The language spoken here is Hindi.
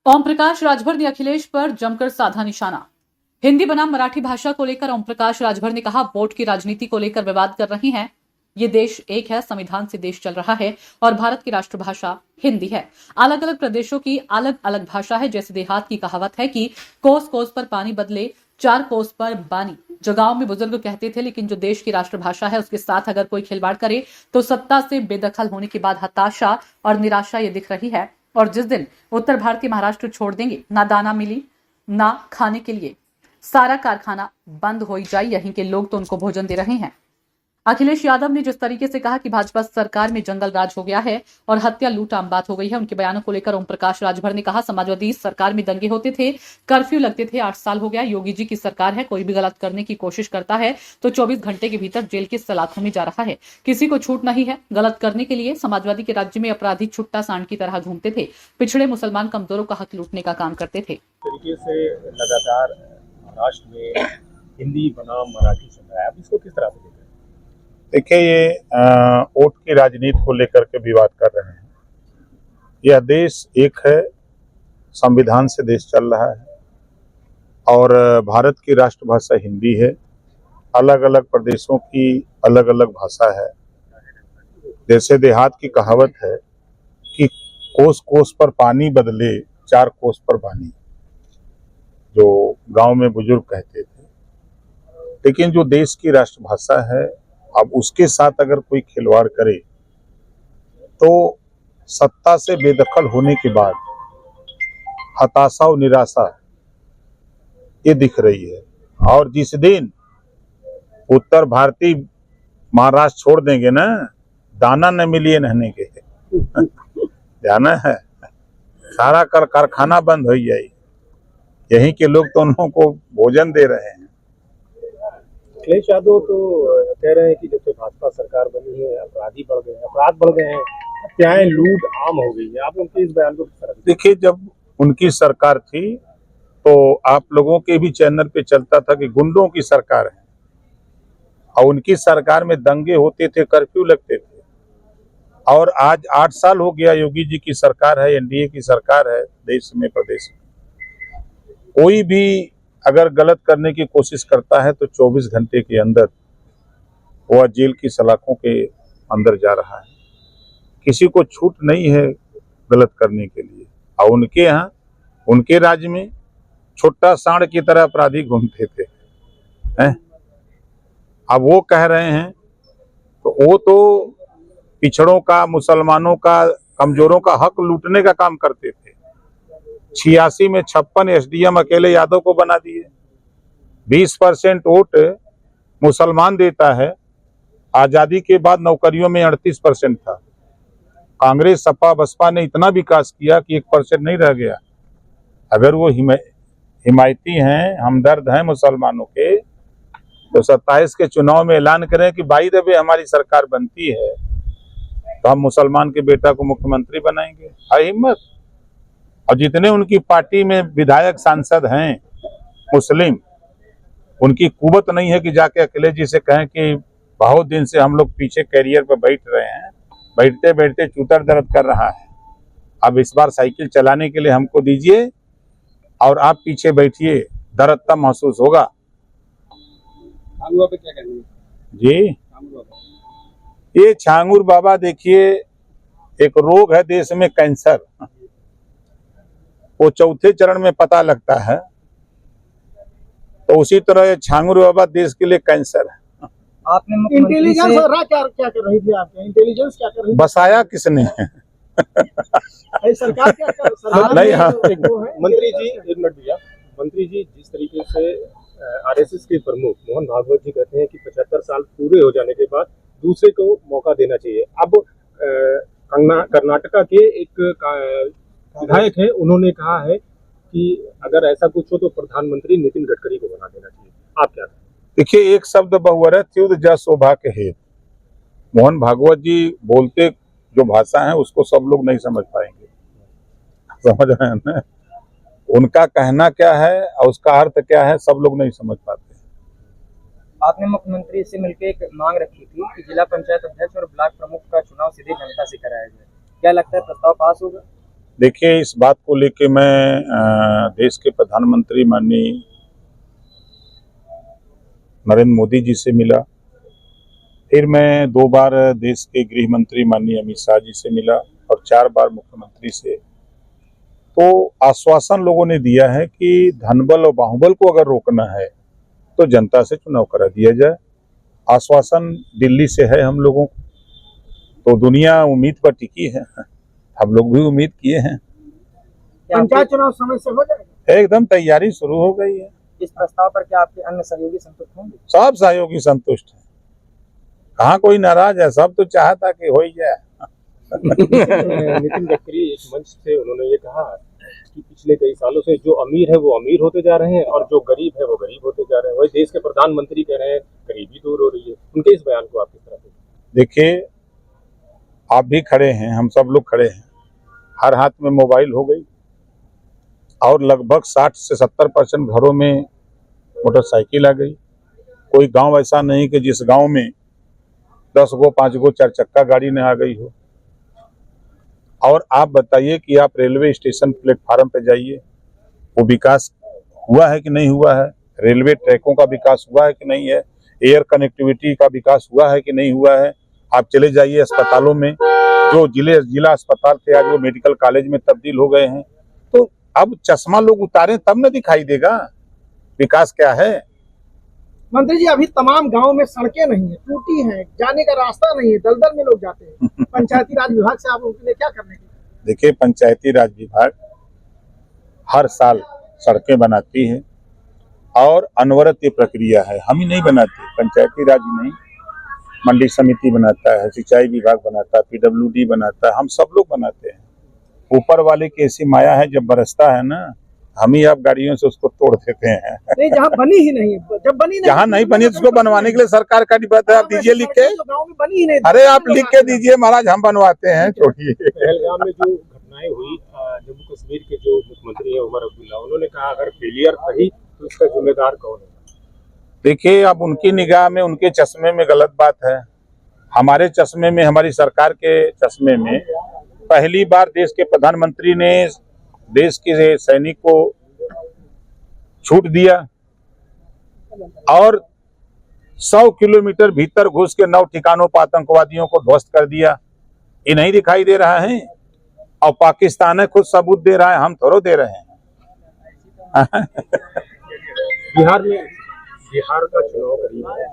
ओम प्रकाश राजभर ने अखिलेश पर जमकर साधा निशाना। हिंदी बनाम मराठी भाषा को लेकर ओम प्रकाश राजभर ने कहा, वोट की राजनीति को लेकर विवाद कर रही हैं। ये देश एक है, संविधान से देश चल रहा है और भारत की राष्ट्रभाषा हिंदी है। अलग अलग प्रदेशों की अलग अलग भाषा है। जैसे देहात की कहावत है कि कोस कोस पर पानी बदले, चार कोस पर बानी। जो गांव में बुजुर्ग कहते थे, लेकिन जो देश की राष्ट्रभाषा है उसके साथ अगर कोई खिलवाड़ करे तो सत्ता से बेदखल होने के बाद हताशा और निराशा ये दिख रही है। और जिस दिन उत्तर भारतीय महाराष्ट्र छोड़ देंगे, ना दाना मिली ना खाने के लिए, सारा कारखाना बंद हो जाए। यहीं के लोग तो उनको भोजन दे रहे हैं। अखिलेश यादव ने जिस तरीके से कहा कि भाजपा सरकार में जंगल राज हो गया है और हत्या लूट आम बात हो गई है, उनके बयानों को लेकर ओम प्रकाश राजभर ने कहा, समाजवादी सरकार में दंगे होते थे, कर्फ्यू लगते थे, 8 साल हो गया। योगी जी की सरकार है, कोई भी गलत करने की कोशिश करता है तो 24 घंटे के भीतर जेल की सलाखों में जा रहा है। किसी को छूट नहीं है गलत करने के लिए। समाजवादी के राज्य में अपराधी छुट्टा सांड की तरह घूमते थे, पिछड़े मुसलमान कमजोरों का हक लूटने का काम करते थे। तरीके से लगातार महाराष्ट्र में हिंदी बनाम मराठी चल रहा है, आप इसको किस तरह से देख रहे हैं? देखिए, ये वोट की राजनीति को लेकर के विवाद कर रहे हैं। यह देश एक है, संविधान से देश चल रहा है और भारत की राष्ट्रभाषा हिंदी है। अलग अलग प्रदेशों की अलग अलग भाषा है। जैसे देहात की कहावत है कि कोस कोस पर पानी बदले, चार कोस पर बानी, जो गांव में बुजुर्ग कहते थे। लेकिन जो देश की राष्ट्रभाषा है, अब उसके साथ अगर कोई खिलवाड़ करे तो सत्ता से बेदखल होने के बाद हताशा और निराशा ये दिख रही है। और जिस दिन उत्तर भारतीय महाराष्ट्र छोड़ देंगे ना, दाना न मिलिए नहने के जाना है, सारा कारखाना बंद हो जाए। यहीं के लोग तो उनको भोजन दे रहे हैं। अखिलेश यादव तो कह रहे हैं कि जब से भाजपा सरकार बनी है अपराध बढ़ गए हैं, हत्याएं लूट आम हो गई है। आप उनके इस बयान को किस तरह से? देखिए, जब उनकी सरकार थी तो आप लोगों के भी चैनल पे चलता था कि गुंडों की सरकार है, और उनकी सरकार में दंगे होते थे, कर्फ्यू लगते थे। और आज 8 साल हो गया, योगी जी की सरकार है, एनडीए की सरकार है देश में, प्रदेश में। कोई भी अगर गलत करने की कोशिश करता है तो 24 घंटे के अंदर वह जेल की सलाखों के अंदर जा रहा है। किसी को छूट नहीं है गलत करने के लिए। और उनके यहाँ, उनके राज्य में छोटा सांड की तरह अपराधी घूमते थे हैं? अब वो कह रहे हैं तो वो तो पिछड़ों का, मुसलमानों का, कमजोरों का हक लूटने का काम करते थे। 86 में 56 एसडीएम अकेले यादव को बना दिए। 20% वोट मुसलमान देता है। आजादी के बाद नौकरियों में 38% था। कांग्रेस, सपा, बसपा ने इतना विकास किया कि 1% नहीं रह गया। अगर वो हिमायती हैं, हमदर्द हैं मुसलमानों के, तो 27 के चुनाव में ऐलान करें कि बाई द वे हमारी सरकार बनती है तो हम मुसलमान के बेटा को मुख्यमंत्री बनाएंगे। है हिम्मत। और जितने उनकी पार्टी में विधायक, सांसद हैं मुस्लिम, उनकी कुवत नहीं है कि जाके अखिलेश जी से कहें कि बहुत दिन से हम लोग पीछे कैरियर पर बैठ रहे हैं, बैठते बैठते चूतर दर्द कर रहा है, अब इस बार साइकिल चलाने के लिए हमको दीजिए और आप पीछे बैठिए, दर्द तब महसूस होगा। पे क्या कहेंगे जी? ये छांगुर बाबा, देखिए, एक रोग है देश में, कैंसर। वो चौथे चरण में पता लगता है, तो उसी तरह छांगुर बाबा देश के लिए कैंसर है। आपने इंटेलिजेंस क्या कर रही थी? आपके इंटेलिजेंस क्या कर रही थी? बसाया किसने? सरकार क्या कर सरकार नहीं, हाँ। मंत्री जी, एक मिनट भैया। मंत्री जी, जिस तरीके से आरएसएस के प्रमुख मोहन भागवत जी कहते हैं कि 75 साल पूरे हो जाने के बाद दूसरे को मौका देना चाहिए। अब कर्नाटका के एक विधायक है, उन्होंने कहा है कि अगर ऐसा कुछ हो तो प्रधानमंत्री नितिन गडकरी को बना देना चाहिए। आप क्या? देखिए, एक शब्द बहुवरह त्युद जस शोभा के हेत। मोहन भागवत जी बोलते जो भाषा है उसको सब लोग नहीं समझ पाएंगे, समझ रहे हैं ना? उनका कहना क्या है और उसका अर्थ क्या है, सब लोग नहीं समझ पाते। आपने मुख्यमंत्री से मिलकर एक मांग रखी थी कि जिला पंचायत अध्यक्ष और ब्लॉक प्रमुख का चुनाव सीधे जनता से कराया जाए। क्या लगता है प्रस्ताव पास होगा? देखिए, इस बात को लेके मैं देश के प्रधानमंत्री माननीय नरेंद्र मोदी जी से मिला, फिर मैं 2 बार देश के गृह मंत्री माननीय अमित शाह जी से मिला और 4 बार मुख्यमंत्री से। तो आश्वासन लोगों ने दिया है कि धनबल और बाहुबल को अगर रोकना है तो जनता से चुनाव करा दिया जाए। आश्वासन दिल्ली से है हम लोगों को, तो दुनिया उम्मीद पर टिकी है, हम लोग भी उम्मीद किए हैं। पंचायत चुनाव समय से हो जाएगा? एकदम तैयारी शुरू हो गई है। इस प्रस्ताव पर क्या आपके अन्य सहयोगी संतुष्ट होंगे? सब सहयोगी संतुष्ट हैं, कहाँ कोई नाराज है, सब तो चाहता कि हो ही जाए। नितिन गडकरी एक मंच से उन्होंने ये कहा कि पिछले कई सालों से जो अमीर है वो अमीर होते जा रहे हैं और जो गरीब है वो गरीब होते जा रहे हैं। वही देश के प्रधानमंत्री कह रहे हैं गरीबी दूर हो रही है। उनके इस बयान को आप किस तरह देखते हैं? देखिए, आप भी खड़े हैं, हम सब लोग खड़े हैं, हर हाथ में मोबाइल हो गई और लगभग 60 से 70% घरों में मोटरसाइकिल आ गई। कोई गांव ऐसा नहीं कि जिस गांव में 10 गो 5 गो 4 चक्का गाड़ी न आ गई हो। और आप बताइए कि आप रेलवे स्टेशन प्लेटफार्म पे जाइए, वो विकास हुआ है कि नहीं हुआ है? रेलवे ट्रैकों का विकास हुआ है कि नहीं है? एयर कनेक्टिविटी का विकास हुआ है कि नहीं हुआ है? आप चले जाइए अस्पतालों में, जो जिला अस्पताल थे आज वो मेडिकल कॉलेज में तब्दील हो गए हैं। तो अब चश्मा लोग उतारें तब न दिखाई देगा विकास क्या है। मंत्री जी, अभी तमाम गांव में सड़कें नहीं है, टूटी हैं, जाने का रास्ता नहीं है, दलदल में लोग जाते हैं। पंचायती राज विभाग से आप उनके लिए क्या करने की? देखिए, पंचायती राज विभाग हर साल सड़कें बनाती है और अनवरत ये प्रक्रिया है, हम ही नहीं बनाते, पंचायती राज ही नहीं, मंडी समिति बनाता है, सिंचाई विभाग बनाता है, पीडब्ल्यूडी बनाता है, हम सब लोग बनाते हैं। ऊपर वाले की ऐसी माया है, जब बरसता है ना, हम ही आप गाड़ियों से उसको तोड़ देते हैं। नहीं, जहाँ बनी ही नहीं है, जब बनी नहीं, जहाँ नहीं बनी उसको बनवाने के लिए सरकार का डिपार्टमेंट है, आप दीजिए लिख के। गाँव में बनी ही नहीं। अरे आप लिख के दीजिए महाराज, हम बनवाते हैं, छोड़िए। पहलगाम में जो घटनाएं हुई, जम्मू कश्मीर के जो मुख्यमंत्री हैं उमर अब्दुल्ला, उन्होंने कहा अगर फेलियर रही तो इसका जिम्मेदार कौन है? देखिए, अब उनकी निगाह में, उनके चश्मे में गलत बात है। हमारे चश्मे में, हमारी सरकार के चश्मे में पहली बार देश के प्रधानमंत्री ने देश के सैनिक को छूट दिया और 100 किलोमीटर भीतर घुस के 9 ठिकानों पर आतंकवादियों को ध्वस्त कर दिया। ये नहीं दिखाई दे रहा है? और पाकिस्तान है खुद सबूत दे रहा है, हम थोड़ो दे रहे हैं। बिहार का चुनाव करीब है,